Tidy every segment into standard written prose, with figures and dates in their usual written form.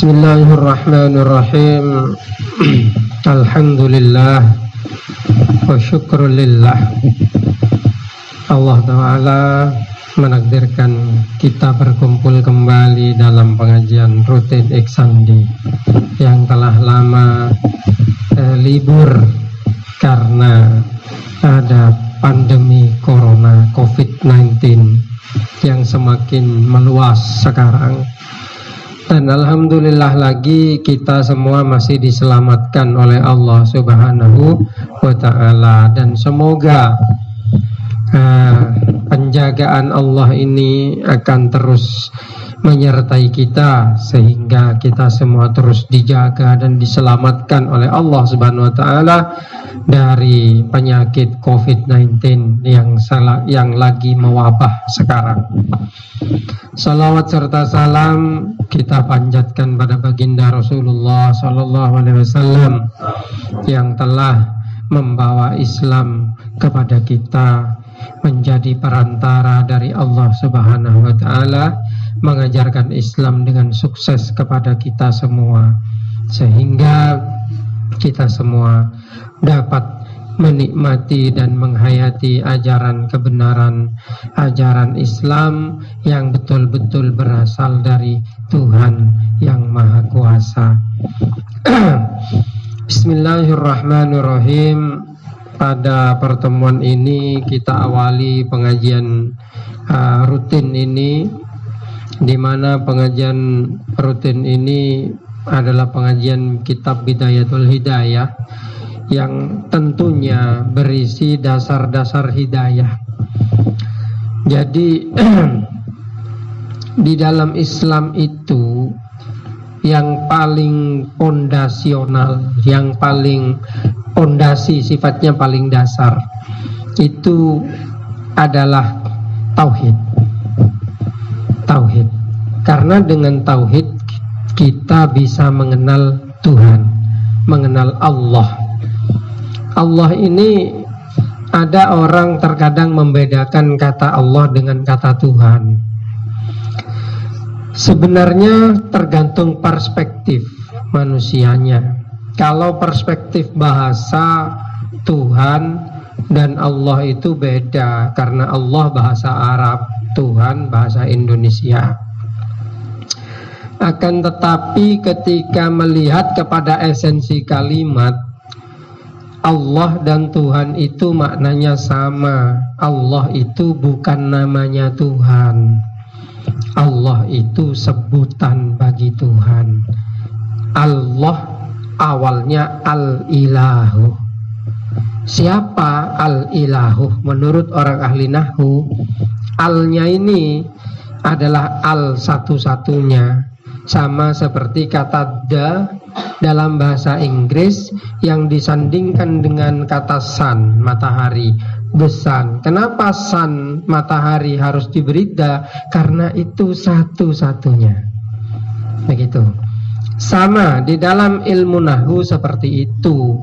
Bismillahirrahmanirrahim. Alhamdulillah wa syukrulillah. Allah Ta'ala menakdirkan kita berkumpul kembali dalam pengajian rutin Iksandi yang telah lama libur karena ada pandemi corona COVID-19 yang semakin meluas sekarang. Dan alhamdulillah lagi kita semua masih diselamatkan oleh Allah Subhanahu wa Ta'ala, dan semoga penjagaan Allah ini akan terus menyertai kita sehingga kita semua terus dijaga dan diselamatkan oleh Allah Subhanahu wa Ta'ala dari penyakit COVID-19 yang lagi mewabah sekarang. Salawat serta salam kita panjatkan pada baginda Rasulullah Sallallahu Alaihi Wasallam yang telah membawa Islam kepada kita, menjadi perantara dari Allah Subhanahu wa Ta'ala, mengajarkan Islam dengan sukses kepada kita semua, sehingga kita semua dapat menikmati dan menghayati ajaran kebenaran, ajaran Islam yang betul-betul berasal dari Tuhan yang Maha Kuasa. Bismillahirrahmanirrahim. Pada pertemuan ini kita awali pengajian rutin ini, di mana pengajian rutin ini adalah pengajian kitab Bidayatul Hidayah yang tentunya berisi dasar-dasar hidayah. Jadi di dalam Islam itu yang paling fondasional, yang paling fondasi, sifatnya paling dasar, itu adalah tauhid. Tauhid. Karena dengan tauhid kita bisa mengenal Tuhan, mengenal Allah. Allah ini, ada orang terkadang membedakan kata Allah dengan kata Tuhan. Sebenarnya tergantung perspektif manusianya. Kalau perspektif bahasa, Tuhan dan Allah itu beda, karena Allah bahasa Arab, Tuhan bahasa Indonesia. Akan tetapi ketika melihat kepada esensi kalimat, Allah dan Tuhan itu maknanya sama. Allah itu bukan namanya Tuhan. Allah itu sebutan bagi Tuhan. Allah awalnya Al-Ilahu. Siapa Al-Ilahu? Menurut orang ahli nahwu, Al-nya ini adalah Al satu-satunya. Sama seperti kata the dalam bahasa Inggris yang disandingkan dengan kata sun, matahari, the sun. Kenapa sun, matahari, harus diberi the? Karena itu satu-satunya. Begitu. Sama di dalam ilmu nahwu seperti itu.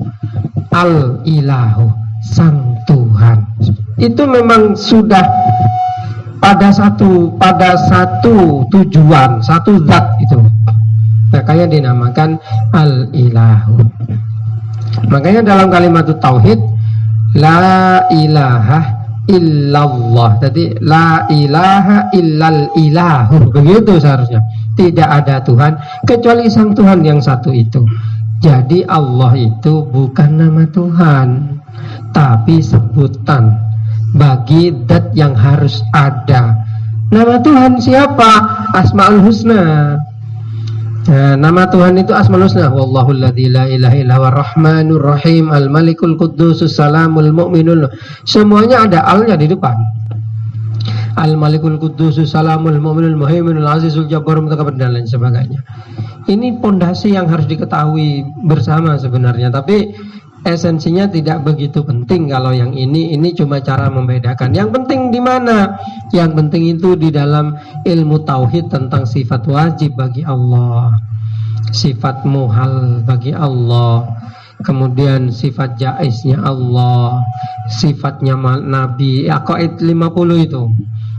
Al-Ilahu, sang Tuhan. Itu memang sudah pada satu tujuan, satu zat itu. Makanya dinamakan Al-Ilahu. Makanya dalam kalimat tauhid, la ilaha illallah. Jadi la ilaha illal ilahu. Begitu seharusnya. Tidak ada Tuhan kecuali sang Tuhan yang satu itu. Jadi Allah itu bukan nama Tuhan, tapi sebutan bagi zat yang harus ada. Nama Tuhan siapa? Asmaul Husna. Nah, nama Tuhan itu Asmaul Husna. Wallahul ladzi la ilaha illa huwar rahmanur rahim, al malikul quddusus salamul mu'minul. Semuanya ada al-nya di depan. Al malikul quddusus salamul mu'minul muhaiminul azizul jabbarul mutakabbir dan lain sebagainya. Ini pondasi yang harus diketahui bersama sebenarnya, tapi esensinya tidak begitu penting. Kalau yang ini cuma cara membedakan. Yang penting di mana? Yang penting itu di dalam ilmu tauhid tentang sifat wajib bagi Allah, sifat muhal bagi Allah, kemudian sifat jaiznya Allah, sifatnya Nabi, Aqaid 50 itu.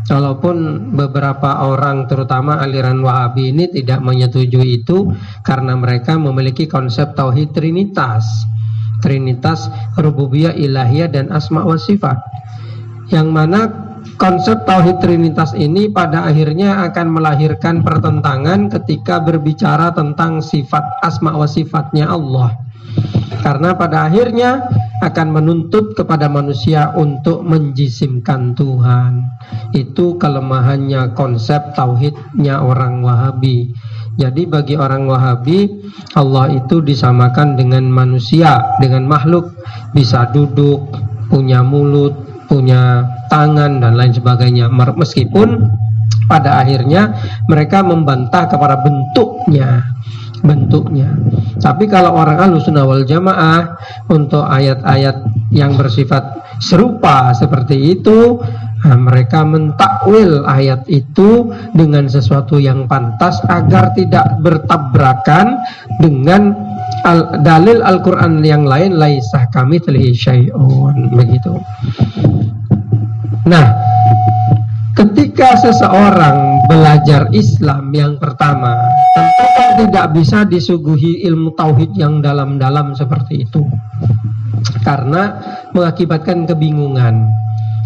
Walaupun beberapa orang terutama aliran Wahabi ini tidak menyetujui itu karena mereka memiliki konsep tauhid trinitas. Trinitas rububiyah, ilahiyah dan asma wa sifat. Yang mana konsep tauhid trinitas ini pada akhirnya akan melahirkan pertentangan ketika berbicara tentang sifat asma wa sifatnya Allah. Karena pada akhirnya akan menuntut kepada manusia untuk menjisimkan Tuhan. Itu kelemahannya konsep tauhidnya orang Wahabi. Jadi bagi orang Wahabi, Allah itu disamakan dengan manusia, dengan makhluk. Bisa duduk, punya mulut, punya tangan dan lain sebagainya. Meskipun pada akhirnya mereka membantah kepada bentuknya. Tapi kalau orang Ahlussunnah wal Jamaah untuk ayat-ayat yang bersifat serupa seperti itu, mereka mentakwil ayat itu dengan sesuatu yang pantas agar tidak bertabrakan dengan dalil Al-Quran yang lain, laisa kamitslihi syai'un, begitu. Nah, ketika seseorang belajar Islam yang pertama, tentu kan tidak bisa disuguhi ilmu tauhid yang dalam-dalam seperti itu, karena mengakibatkan kebingungan.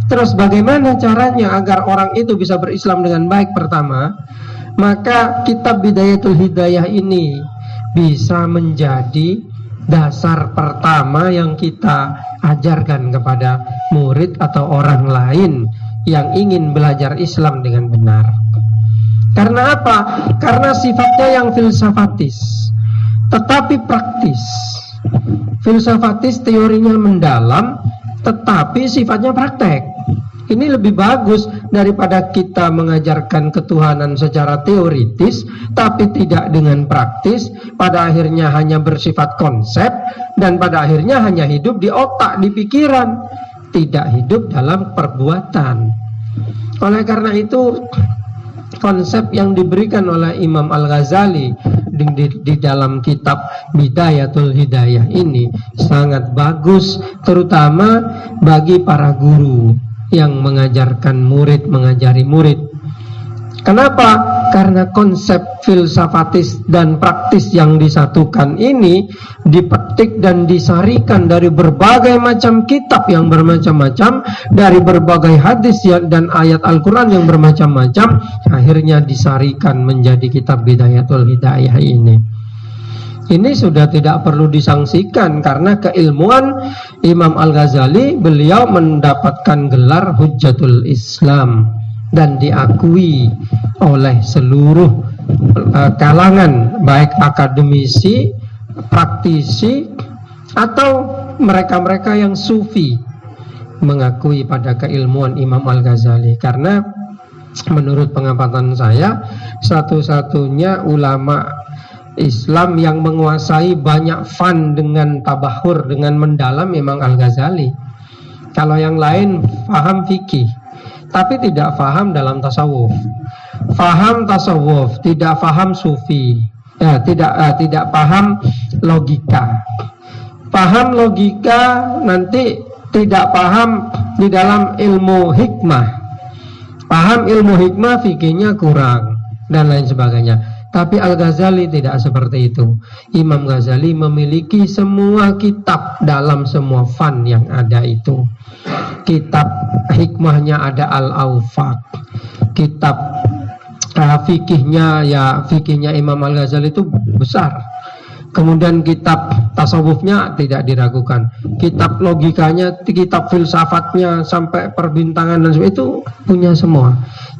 Terus bagaimana caranya agar orang itu bisa berislam dengan baik? Pertama, maka kitab Bidayatul Hidayah ini bisa menjadi dasar pertama yang kita ajarkan kepada murid atau orang lain yang ingin belajar Islam dengan benar. Karena apa? Karena sifatnya yang filsafatis, tetapi praktis. Filsafatis teorinya mendalam, tetapi sifatnya praktek. Ini lebih bagus daripada kita mengajarkan ketuhanan secara teoritis, tapi tidak dengan praktis. Pada akhirnya hanya bersifat konsep, dan pada akhirnya hanya hidup di otak, di pikiran, tidak hidup dalam perbuatan. Oleh karena itu, konsep yang diberikan oleh Imam Al-Ghazali di dalam kitab Bidayatul Hidayah ini sangat bagus, terutama bagi para guru yang mengajarkan murid, mengajari murid. Kenapa? Karena konsep filsafatis dan praktis yang disatukan ini dipetik dan disarikan dari berbagai macam kitab yang bermacam-macam, dari berbagai hadis dan ayat Al-Quran yang bermacam-macam, akhirnya disarikan menjadi kitab Bidayatul Hidayah ini. Ini sudah tidak perlu disangsikan karena keilmuan Imam Al-Ghazali, beliau mendapatkan gelar Hujjatul Islam dan diakui oleh seluruh kalangan, baik akademisi, praktisi, atau mereka-mereka yang sufi, mengakui pada keilmuan Imam Al-Ghazali. Karena menurut pengamatan saya, satu-satunya ulama Islam yang menguasai banyak fan dengan tabahur, dengan mendalam, memang Al-Ghazali. Kalau yang lain paham fikih, tapi tidak paham dalam tasawuf. Faham tasawuf, tidak paham sufi, tidak paham logika. Paham logika, nanti tidak paham di dalam ilmu hikmah. Paham ilmu hikmah, fikihnya kurang, dan lain sebagainya. Tapi Al-Ghazali tidak seperti itu. Imam Ghazali memiliki semua kitab dalam semua fan yang ada itu. Kitab hikmahnya ada Al-Awfaq. Kitab fikihnya, fikihnya Imam Al-Ghazali itu besar. Kemudian kitab tasawufnya tidak diragukan. Kitab logikanya, kitab filsafatnya sampai perbintangan dan sebagainya, itu punya semua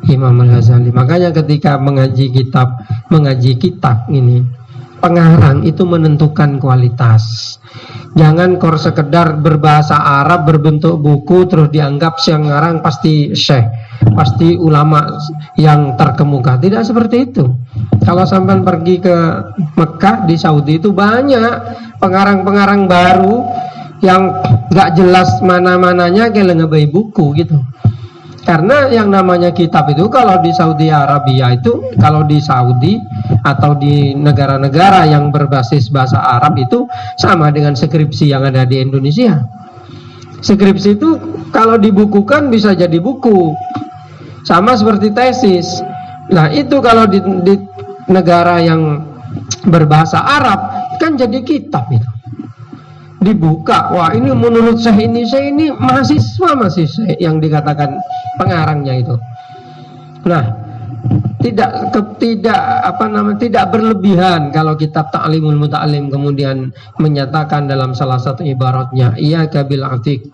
Imam Al-Ghazali. Makanya ketika mengaji kitab ini, pengarang itu menentukan kualitas. Jangan kor sekedar berbahasa Arab, berbentuk buku, terus dianggap yang ngarang pasti syekh, pasti ulama yang terkemuka. Tidak seperti itu. Kalau sampai pergi ke Mekah, di Saudi itu banyak pengarang-pengarang baru yang gak jelas mana-mananya, kayak ngebayi buku gitu. Karena yang namanya kitab itu kalau di Saudi Arabia itu, kalau di Saudi atau di negara-negara yang berbasis bahasa Arab itu sama dengan skripsi yang ada di Indonesia. Skripsi itu kalau dibukukan bisa jadi buku, sama seperti tesis. Nah itu kalau di negara yang berbahasa Arab kan jadi kitab itu. Dibuka, wah ini menurut saya ini mahasiswa yang dikatakan pengarangnya itu. Nah, tidak berlebihan kalau kitab Ta'limul Muta'allim kemudian menyatakan dalam salah satu ibaratnya, iyyaka bil atik,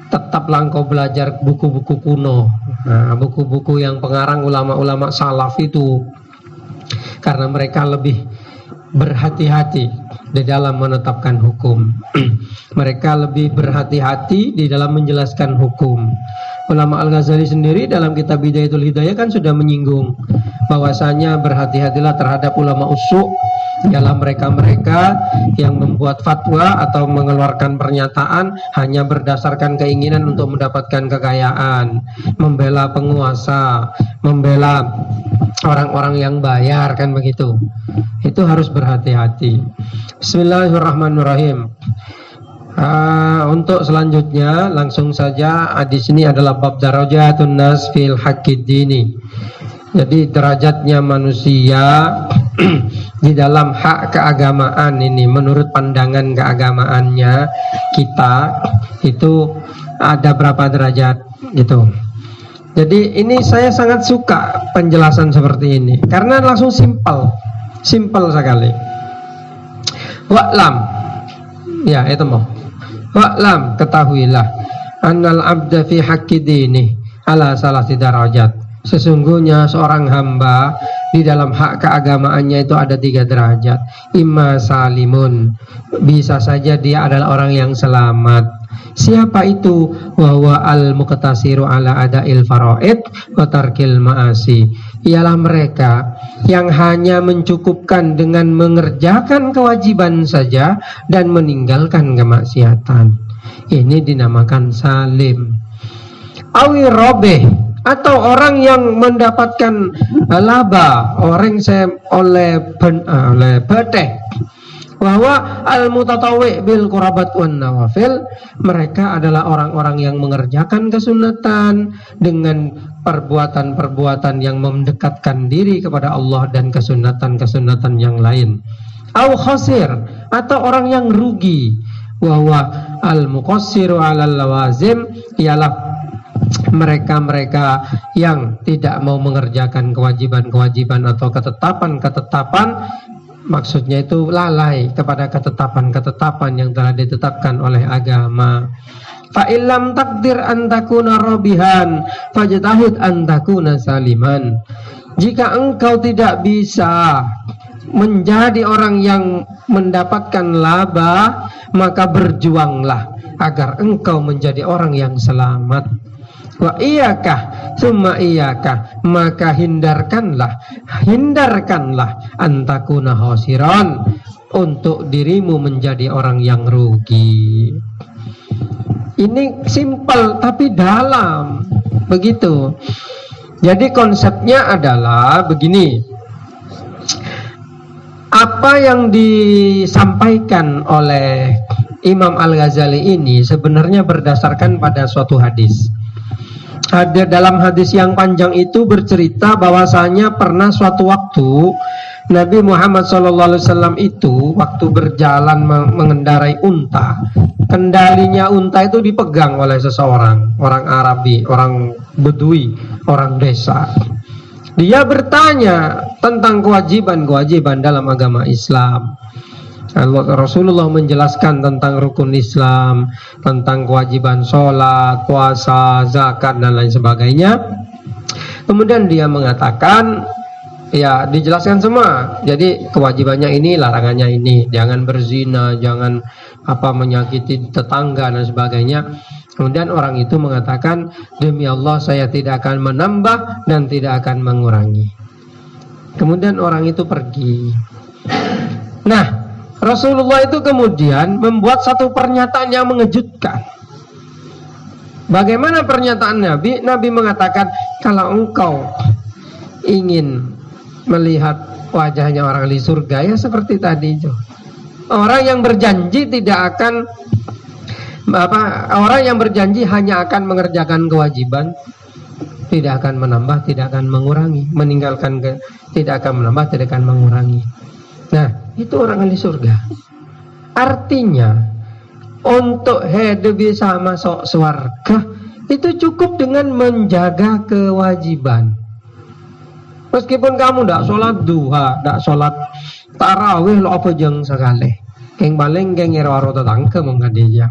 tetaplah engkau belajar buku-buku kuno. Nah, buku-buku yang pengarang ulama-ulama salaf itu, karena mereka lebih berhati-hati di dalam menetapkan hukum. Mereka lebih berhati-hati di dalam menjelaskan hukum. Ulama Al-Ghazali sendiri dalam kitab Bidayatul Hidayah kan sudah menyinggung bahwasanya berhati-hatilah terhadap ulama usuk dalam mereka-mereka yang membuat fatwa atau mengeluarkan pernyataan hanya berdasarkan keinginan untuk mendapatkan kekayaan, membela penguasa, membela orang-orang yang bayar, kan begitu. Itu harus berhati-hati. Bismillahirrahmanirrahim. Untuk selanjutnya langsung saja, di sini adalah bab darajatun nas fil haqqid dini. Jadi derajatnya manusia di dalam hak keagamaan ini menurut pandangan keagamaannya kita itu ada berapa derajat gitu. Jadi ini saya sangat suka penjelasan seperti ini karena langsung simpel sekali. Wa'lam, ya itu mau. Wa'lam, ketahuilah, annal abda fi haqqi dini ala salasi darajat. Sesungguhnya seorang hamba di dalam hak keagamaannya itu ada 3 derajat. Imma salimun, bisa saja dia adalah orang yang selamat. Siapa itu? Wa al-muqtasiru ala ada'il faraid wa tarkil ma'asi. Ialah mereka yang hanya mencukupkan dengan mengerjakan kewajiban saja dan meninggalkan kemaksiatan. Ini dinamakan salim. Awi robeh, atau orang yang mendapatkan laba, orang oleh beteh. Bahwa al-mutatawwi bil qurabat wan nawafil, mereka adalah orang-orang yang mengerjakan kesunatan dengan perbuatan-perbuatan yang mendekatkan diri kepada Allah dan kesunatan-kesunatan yang lain. Au khasir, atau orang yang rugi. Bahwa al-muqassiru 'alal lawazim, ialah mereka-mereka yang tidak mau mengerjakan kewajiban-kewajiban atau ketetapan-ketetapan. Maksudnya itu lalai kepada ketetapan-ketetapan yang telah ditetapkan oleh agama. Fa illam takdir an takuna rabihan fajtahid an takuna saliman. Jika engkau tidak bisa menjadi orang yang mendapatkan laba, maka berjuanglah agar engkau menjadi orang yang selamat. Wa iyakah, summa iyakah, maka hindarkanlah antakuna khosiran, untuk dirimu menjadi orang yang rugi. Ini simpel tapi dalam, begitu. Jadi konsepnya adalah begini. Apa yang disampaikan oleh Imam Al-Ghazali ini sebenarnya berdasarkan pada suatu hadis. Ada dalam hadis yang panjang itu bercerita bahwasanya pernah suatu waktu Nabi Muhammad SAW itu waktu berjalan mengendarai unta, kendalinya unta itu dipegang oleh seseorang, orang Arabi, orang Bedui, orang desa. Dia bertanya tentang kewajiban-kewajiban dalam agama Islam. Rasulullah menjelaskan tentang rukun Islam, tentang kewajiban sholat, puasa, zakat, dan lain sebagainya. Kemudian dia mengatakan, ya dijelaskan semua. Jadi kewajibannya ini, larangannya ini, jangan berzina, jangan menyakiti tetangga dan sebagainya. Kemudian orang itu mengatakan, demi Allah saya tidak akan menambah dan tidak akan mengurangi. Kemudian orang itu pergi. Nah, Rasulullah itu kemudian membuat satu pernyataan yang mengejutkan. Bagaimana pernyataan Nabi? Nabi mengatakan, kalau engkau ingin melihat wajahnya orang ahli surga, ya seperti tadi itu. Orang yang berjanji tidak akan orang yang berjanji hanya akan mengerjakan kewajiban, tidak akan menambah, tidak akan mengurangi, meninggalkan tidak akan menambah, tidak akan mengurangi. Nah, itu orang ahli surga. Artinya untuk hidup bisa masuk surga itu cukup dengan menjaga kewajiban. Meskipun kamu tidak sholat duha, tidak sholat tarawih, lo apa jeng sekali. Keng paling keng ngerwaro tetangga mengkadia.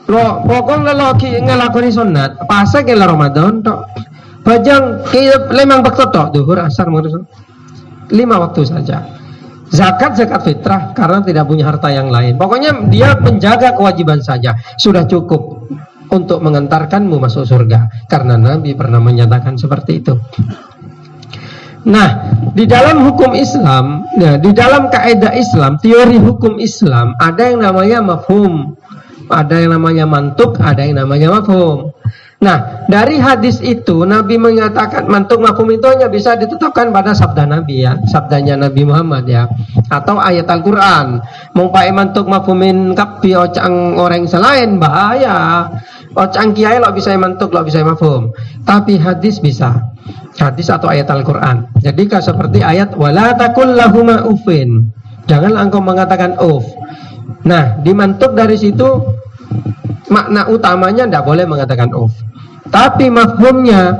Lo pokoknya lo ngelakoni sunat, pasal ke Ramadan tok. Bajang lemang waktu tok, duhur, asar, maghrib. 5 waktu saja. Zakat fitrah karena tidak punya harta yang lain. Pokoknya dia menjaga kewajiban saja, sudah cukup untuk mengantarkanmu masuk surga. Karena Nabi pernah menyatakan seperti itu. Nah, di dalam hukum Islam, di dalam kaidah Islam, teori hukum Islam, ada yang namanya mafhum, ada yang namanya mantuk, ada yang namanya mafhum. Nah, dari hadis itu Nabi menyatakan mantuk mafhum itu hanya bisa ditetapkan pada sabda Nabi, ya, sabdanya Nabi Muhammad, ya, atau ayat Al-Qur'an. Mau pakai mantuk mafhumin kapi ocang orang selain bahaya. Ocang kiai lo bisa mantuk, lo bisa mafhum. Tapi hadis bisa. Hadis atau ayat Al-Qur'an. Jadi seperti ayat wala taqul lahuma uffin. Janganlah engkau mengatakan uff. Nah, dimantuk dari situ makna utamanya tidak boleh mengatakan uff. Tapi mafhumnya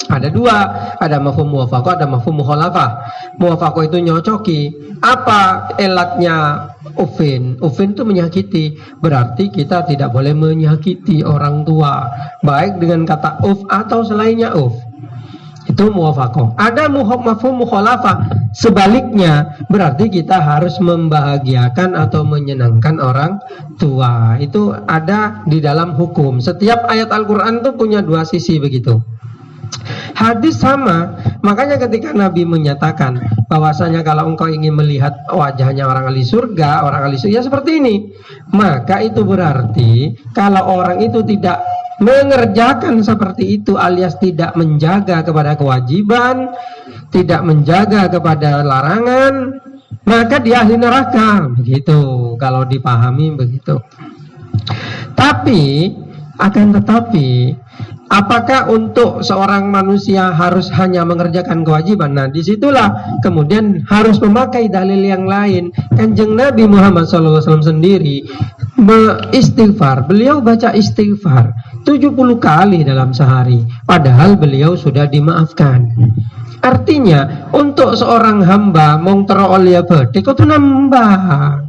ada dua, ada mafhum muwafaqah, ada mafhum mukhalafah. Muwafaqah itu nyocoki. Apa elatnya uffin? Uffin itu menyakiti. Berarti kita tidak boleh menyakiti orang tua, baik dengan kata uff atau selainnya uff. Itu muwafaqah. Ada mafhum mukhalafah, sebaliknya berarti kita harus membahagiakan atau menyenangkan orang tua. Itu ada di dalam hukum. Setiap ayat Al-Qur'an itu punya dua sisi begitu. Hadis sama. Makanya ketika Nabi menyatakan bahwasanya kalau engkau ingin melihat wajahnya orang ahli surga, ya seperti ini. Maka itu berarti kalau orang itu tidak mengerjakan seperti itu alias tidak menjaga kepada kewajiban, tidak menjaga kepada larangan, maka dia ahli neraka. Begitu kalau dipahami begitu. Tapi akan tetapi apakah untuk seorang manusia harus hanya mengerjakan kewajiban? Nah, disitulah kemudian harus memakai dalil yang lain. Kanjeng Nabi Muhammad SAW sendiri istighfar. Beliau baca istighfar 70 kali dalam sehari. Padahal beliau sudah dimaafkan. Artinya untuk seorang hamba mong terolia berde kau tuh nambah.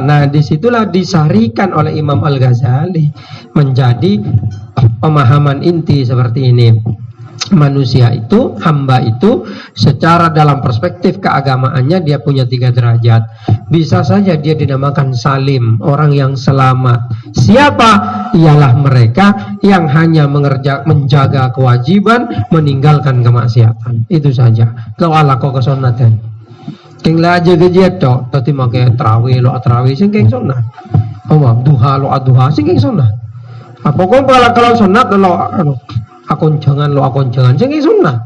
Nah, disitulah disarikan oleh Imam Al-Ghazali menjadi pemahaman inti seperti ini. Manusia itu, hamba itu, secara dalam perspektif keagamaannya dia punya 3 derajat. Bisa saja dia dinamakan salim, orang yang selamat. Siapa? Ialah mereka yang hanya menjaga kewajiban, meninggalkan kemaksiatan. Itu saja. Kalau Allah kau kesunatan. Keng la aja gajiat tok, tadi makai terawih sing keng sunnah. Duha duha sing keng sunnah. Apa kau kalau sunat lo akon jangan sing keng sunnah.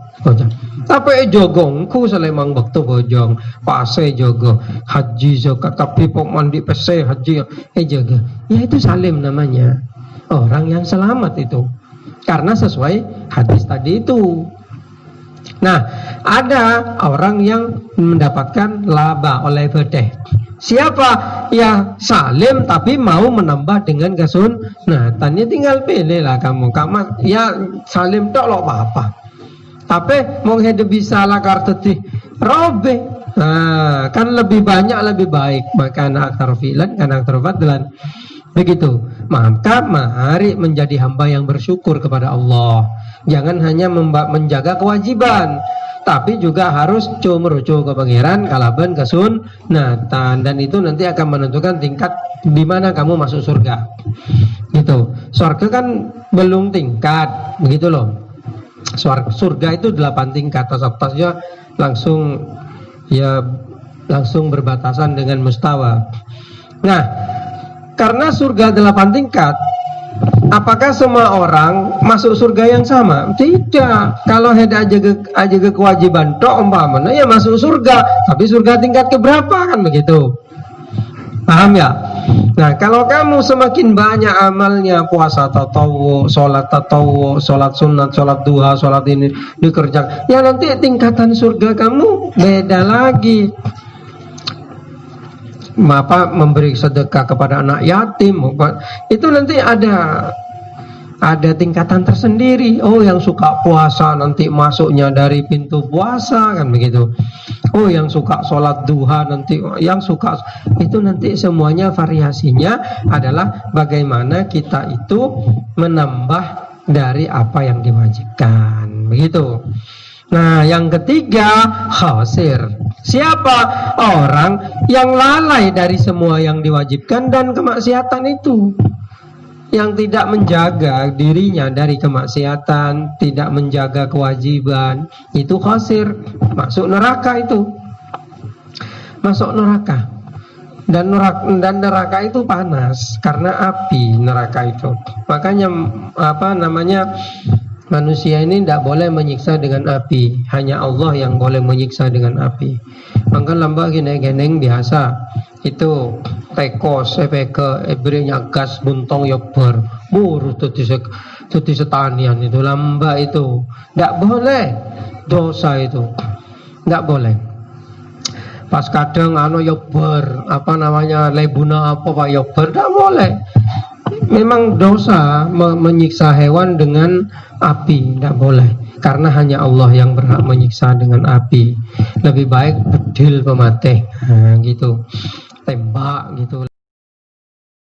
Tapi jogongku selemang waktu bojong, pase jogo, haji zakat tapi mandi pese haji jaga. Ya itu salim namanya. Orang yang selamat itu. Karena sesuai hadis tadi itu. Nah, ada orang yang mendapatkan laba oleh bedeh. Siapa? Ya salim tapi mau menambah dengan kesunatan. Ya tinggal pilih lah kamu. Ya salim tok lo apa-apa. Tapi mau hidup bisa lah kartu robe. Nah, kan lebih banyak lebih baik. Maka anak aktar filan, anak aktar fadlan. Begitu. Maka mari menjadi hamba yang bersyukur kepada Allah. Jangan hanya menjaga kewajiban, tapi juga harus merujuk ke pangeran kalaban kesunatan, dan itu nanti akan menentukan tingkat di mana kamu masuk surga. Gitu. Surga kan belum tingkat, begitu loh. Surga itu 8 tingkat, atasnya langsung berbatasan dengan mustawa. Nah, Karena surga 8 tingkat. Apakah semua orang masuk surga yang sama? Tidak. Kalau ada aja ke kewajiban tok umpamanya ya masuk surga, tapi surga tingkat keberapa kan begitu? Paham ya? Nah, kalau kamu semakin banyak amalnya, puasa tatawu, sholat tatawu, sholat sunat, sholat duha, sholat ini dikerjakan, ya nanti tingkatan surga kamu beda lagi. Memberi sedekah kepada anak yatim, itu nanti ada tingkatan tersendiri. Oh, yang suka puasa nanti masuknya dari pintu puasa kan begitu. Oh, yang suka sholat duha nanti, yang suka itu nanti semuanya variasinya adalah bagaimana kita itu menambah dari apa yang diwajibkan begitu. Nah, yang ketiga khasir. Siapa? Orang yang lalai dari semua yang diwajibkan dan kemaksiatan itu, yang tidak menjaga dirinya dari kemaksiatan, tidak menjaga kewajiban, itu khasir, masuk neraka itu. Masuk neraka. Dan neraka itu panas karena api neraka itu. Makanya manusia ini tidak boleh menyiksa dengan api. Hanya Allah yang boleh menyiksa dengan api. Maka lambak gini-gini biasa itu tekos, ebrenya gas buntong yober, buru tuti setanian itu lamba itu, tidak boleh, dosa itu, tidak boleh. Pas kadang yober, lebuna pak yober, tidak boleh. Memang dosa menyiksa hewan dengan api, tidak boleh. Karena hanya Allah yang berhak menyiksa dengan api. Lebih baik bedil pematih, gitu, tembak gitu.